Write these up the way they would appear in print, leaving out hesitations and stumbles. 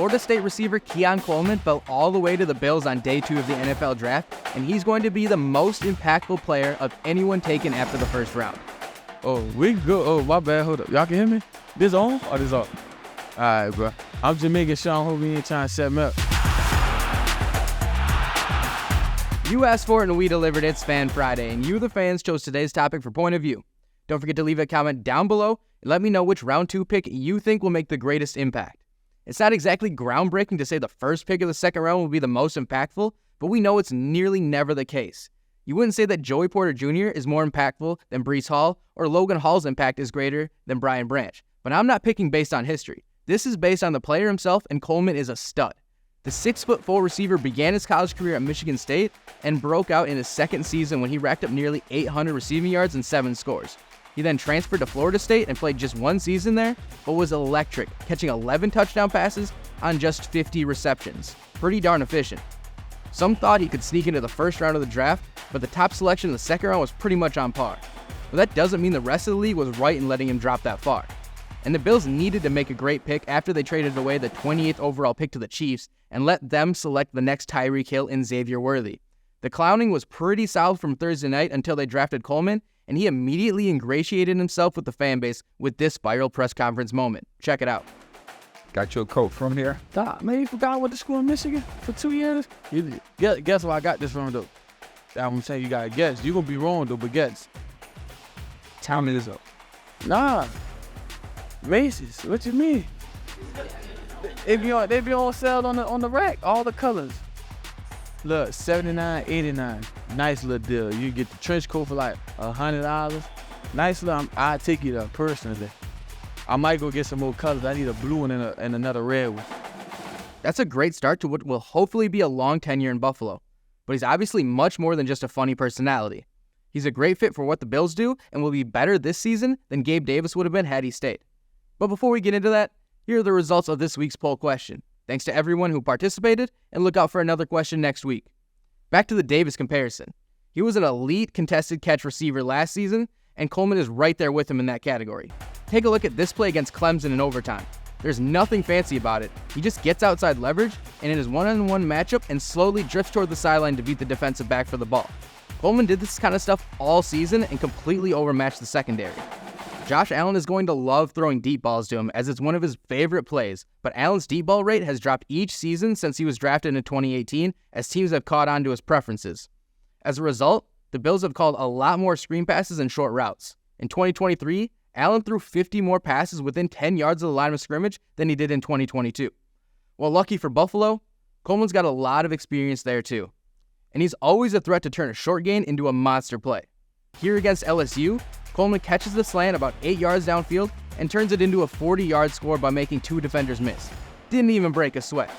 Florida State receiver Keon Coleman fell all the way to the Bills on day 2 of the NFL draft, and he's going to be the most impactful player of anyone taken after the first round. Oh, we good. Oh, my bad. Hold up. Y'all can hear me? This on or this off? All right, bro. I'm just making sure I hope we ain't trying to set me up. You asked for it and we delivered. It's Fan Friday, and you, the fans, chose today's topic for Point of View. Don't forget to leave a comment down below and let me know which round 2 pick you think will make the greatest impact. It's not exactly groundbreaking to say the first pick of the second round will be the most impactful, but we know it's nearly never the case. You wouldn't say that Joey Porter Jr. is more impactful than Breece Hall, or Logan Hall's impact is greater than Brian Branch. But I'm not picking based on history. This is based on the player himself, and Coleman is a stud. The 6'4" receiver began his college career at Michigan State and broke out in his second season when he racked up nearly 800 receiving yards and 7 scores. He then transferred to Florida State and played just 1 season there, but was electric, catching 11 touchdown passes on just 50 receptions. Pretty darn efficient. Some thought he could sneak into the first round of the draft, but the top selection in the second round was pretty much on par. But that doesn't mean the rest of the league was right in letting him drop that far. And the Bills needed to make a great pick after they traded away the 28th overall pick to the Chiefs and let them select the next Tyreek Hill and Xavier Worthy. The clowning was pretty solid from Thursday night until they drafted Coleman, and he immediately ingratiated himself with the fan base with this viral press conference moment. Check it out. Got your coat from here? Stop, man. You forgot I went to school in Michigan for 2 years? Guess where I got this from, though? I'm saying you got to guess. You going to be wrong, though, but guess. Tell me this up. Nah. Macy's. What you mean? They be on sale on the rack. All the colors. Look, $79, $89. Nice little deal. You get the trench coat for like $100. Nice little. I'll take you there personally. I might go get some more colors. I need a blue one and another red one. That's a great start to what will hopefully be a long tenure in Buffalo. But he's obviously much more than just a funny personality. He's a great fit for what the Bills do and will be better this season than Gabe Davis would have been had he stayed. But before we get into that, here are the results of this week's poll question. Thanks to everyone who participated, and look out for another question next week. Back to the Davis comparison. He was an elite contested catch receiver last season, and Coleman is right there with him in that category. Take a look at this play against Clemson in overtime. There's nothing fancy about it. He just gets outside leverage, and in his one-on-one matchup, and slowly drifts toward the sideline to beat the defensive back for the ball. Coleman did this kind of stuff all season and completely overmatched the secondary. Josh Allen is going to love throwing deep balls to him as it's one of his favorite plays, but Allen's deep ball rate has dropped each season since he was drafted in 2018 as teams have caught on to his preferences. As a result, the Bills have called a lot more screen passes and short routes. In 2023, Allen threw 50 more passes within 10 yards of the line of scrimmage than he did in 2022. Well, lucky for Buffalo, Coleman's got a lot of experience there too. And he's always a threat to turn a short gain into a monster play. Here against LSU, Coleman catches the slant about 8 yards downfield and turns it into a 40-yard score by making 2 defenders miss. Didn't even break a sweat.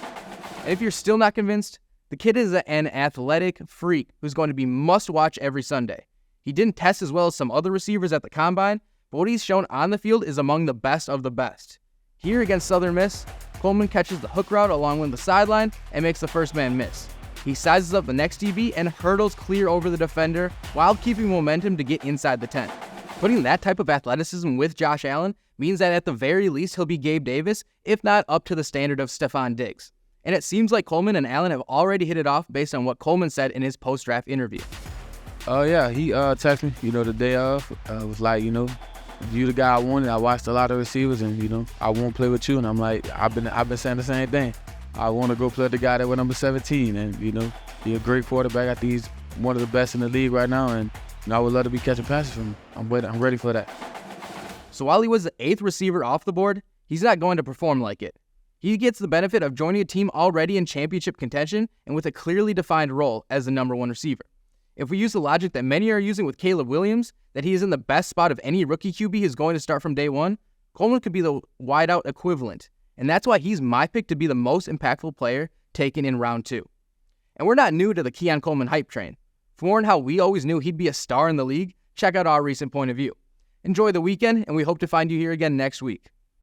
And if you're still not convinced, the kid is an athletic freak who's going to be must-watch every Sunday. He didn't test as well as some other receivers at the Combine, but what he's shown on the field is among the best of the best. Here against Southern Miss, Coleman catches the hook route along with the sideline and makes the first man miss. He sizes up the next DB and hurdles clear over the defender while keeping momentum to get inside the 10. Putting that type of athleticism with Josh Allen means that at the very least he'll be Gabe Davis, if not up to the standard of Stefon Diggs. And it seems like Coleman and Allen have already hit it off based on what Coleman said in his post-draft interview. Oh, yeah. He texted me, the day of. Was like, you the guy I wanted. I watched a lot of receivers and, I won't play with you. And I'm like, I've been saying the same thing. I want to go play with the guy that was number 17 and, be a great quarterback. I think he's one of the best in the league right now. And I would love to be catching passes from him. I'm ready for that. So while he was the 8th receiver off the board, he's not going to perform like it. He gets the benefit of joining a team already in championship contention and with a clearly defined role as the number 1 receiver. If we use the logic that many are using with Caleb Williams, that he is in the best spot of any rookie QB who's going to start from day 1, Coleman could be the wideout equivalent. And that's why he's my pick to be the most impactful player taken in round 2. And we're not new to the Keon Coleman hype train. For more on how we always knew he'd be a star in the league, check out our recent point of view. Enjoy the weekend, and we hope to find you here again next week.